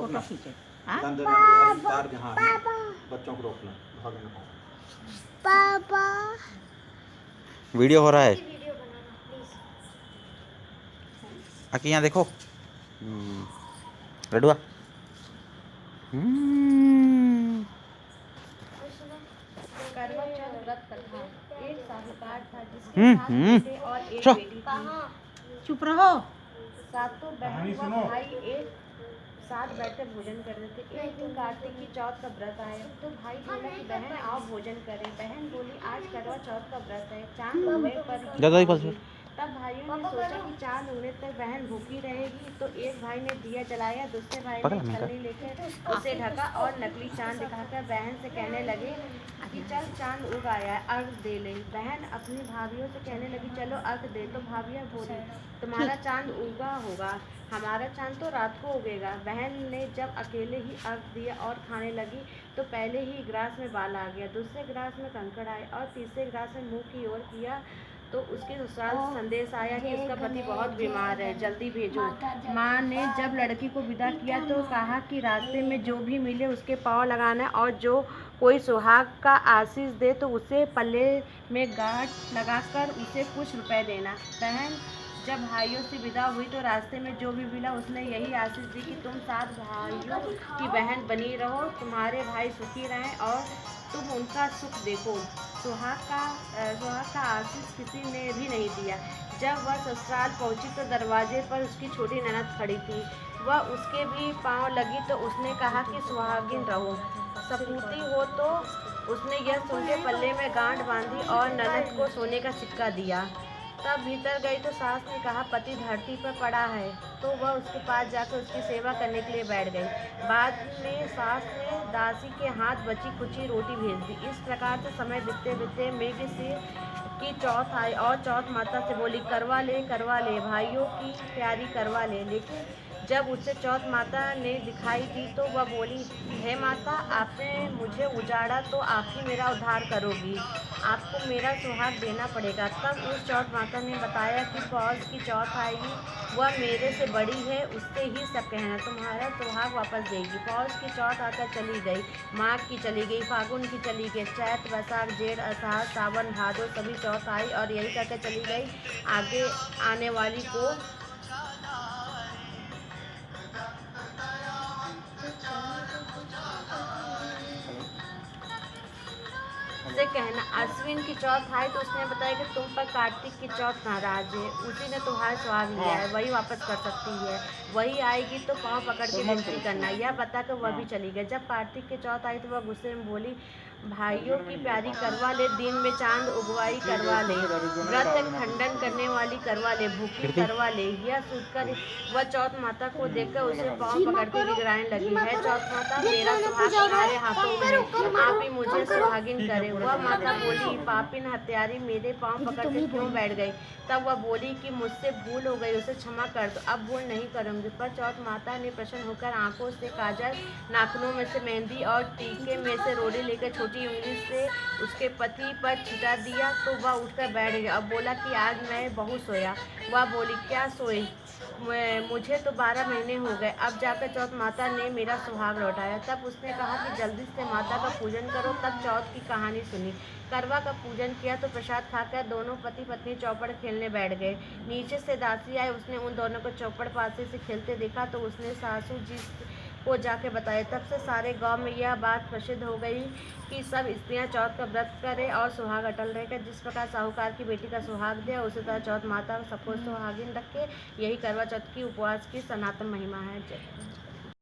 रोकना तार जहाँ बच्चों को रोकना भागना। पापा वीडियो हो रहा है आके यहाँ देखो लडुआ। चुप रहो। सातों बहन व भाई एक साथ बैठकर भोजन कर रहे थे। एक दिन कार्तिक की चौथ का व्रत आया तो भाई बोला कि बहन आओ भोजन करें। बहन बोली आज करवा चौथ का व्रत है, चांद उगने पर ही खाऊंगी। तब भाइयों ने सोचा कि चांद उगने तक बहन भूखी रहेगी, तो एक भाई ने दिया जलाया, दूसरे भाई ने छलनी लेकर उसे ढका और नकली चांद दिखाकर बहन से कहने लगे कि चल चांद उग आया है, अर्घ दे ले। बहन अपनी भाभीियों से कहने लगी चलो अर्घ दे। तो भाभियाँ बोली तुम्हारा चांद उगा होगा, हमारा चांद तो रात को उगेगा। बहन ने जब अकेले ही अर्घ दिया और खाने लगी तो पहले ही गिलास में बाल आ गया, दूसरे गिलास में कंकड़ आए और तीसरे गिलास में मुंह की ओर किया तो उसके ससुराल से संदेश आया कि उसका पति बहुत बीमार है, जल्दी भेजो। माँ ने जब लड़की को विदा किया तो कहा कि रास्ते में जो भी मिले उसके पाँव लगाना और जो कोई सुहाग का आशीष दे तो उसे पल्ले में गांठ लगाकर उसे कुछ रुपए देना। बहन जब भाइयों से विदा हुई तो रास्ते में जो भी मिला उसने यही आशीष दी कि तुम 7 भाइयों की बहन बनी रहो, तुम्हारे भाई सुखी रहें और तुम उनका सुख देखो। सुहाग का आशीष किसी ने भी नहीं दिया। जब वह ससुराल पहुंची तो दरवाजे पर उसकी छोटी ननद खड़ी थी। वह उसके भी पांव लगी तो उसने कहा कि सुहागिन रहो, सपूती हो। तो उसने यह सुन के पल्ले में गांठ बांधी और ननद को सोने का सिक्का दिया। तब भीतर गई तो सास ने कहा पति धरती पर पड़ा है, तो वह उसके पास जाकर उसकी सेवा करने के लिए बैठ गई। बाद में सास ने दासी के हाथ बची खुची रोटी भेज दी। इस प्रकार से समय बीतते बीतते मृगशीर की चौथ आई और चौथ माता से बोली करवा ले भाइयों की प्यारी करवा ले। लेकिन जब उसे चौथ माता ने दिखाई दी तो वह बोली हे माता, आपने मुझे उजाड़ा तो आप ही मेरा उद्धार करोगी, आपको मेरा सुहाग देना पड़ेगा। तब उस चौथ माता ने बताया कि पौष की चौथ आएगी, वह मेरे से बड़ी है, उससे ही सब कहना, तुम्हारा सुहाग वापस देगी। पौष की चौथ आकर चली गई, माघ की चली गई, फागुन की चली गई, चैत वैशाख जेठ आषाढ़ सावन भादो सभी चौथ आई और यही करके चली गई। आगे आने वाली को से कहना। अश्विन की चौथ आई तो उसने बताया कि तुम पर कार्तिक की चौथ नाराज है, उसी ने तुम्हारा सुहाग लिया है, वही वापस कर सकती है, वही आएगी तो पाँव पकड़ के विनती करना। यह बता कर वह भी चली गई। जब कार्तिक की चौथ आई तो वह गुस्से में बोली भाइयों की प्यारी करवा ले, दिन में चांद उगवाई करवा ले, व्रत खंडन करने वाली करवा ले, भूखी करवा ले। यह सुनकर वह चौथ माता को देखकर उसे पाँव पकड़ के गिड़गिड़ाने लगी, है चौथ माता, मेरा सुहाग तुम्हारे हाथों में है, आप ही मुझे सुहागिन करें। वह माता बोली पापिन हत्यारी, मेरे पाँव पकड़ के क्यों बैठ गई। तब वह बोली कि मुझसे भूल हो गई, उसे क्षमा कर दो, अब भूल नहीं करूँगी। पर चौथ माता ने प्रसन्न होकर आंखों से काजल, नाखूनों में से मेहंदी और टीके में से रोड़ी लेकर छोटी उंगली से उसके पति पर छिटा दिया तो वह उठकर बैठ गया। अब बोला कि आज मैं बहुत सोया। वह बोली क्या सोई, मुझे तो 12 महीने हो गए, अब जाकर चौथ माता ने मेरा सुहाग लौटाया। तब उसने कहा कि जल्दी से माता का पूजन करो। तब चौथ की कहानी सुनी। करवा का पूजन किया तो प्रसाद खाकर दोनों पति पत्नी चौपड़ खेलने बैठ गए। नीचे से दासी आई, उसने उन दोनों को चौपड़ पासे से खेलते देखा तो उसने सासू जी को जाके बताया। तब से सारे गांव में यह बात प्रसिद्ध हो गई कि सब स्त्रियां चौथ का व्रत करें और सुहाग अटल रहेगा। जिस प्रकार साहूकार की बेटी का सुहाग दिया उसी तरह चौथ माता सबको सुहागिन रखे। यही करवा चौथ की उपवास की सनातन महिमा है। जय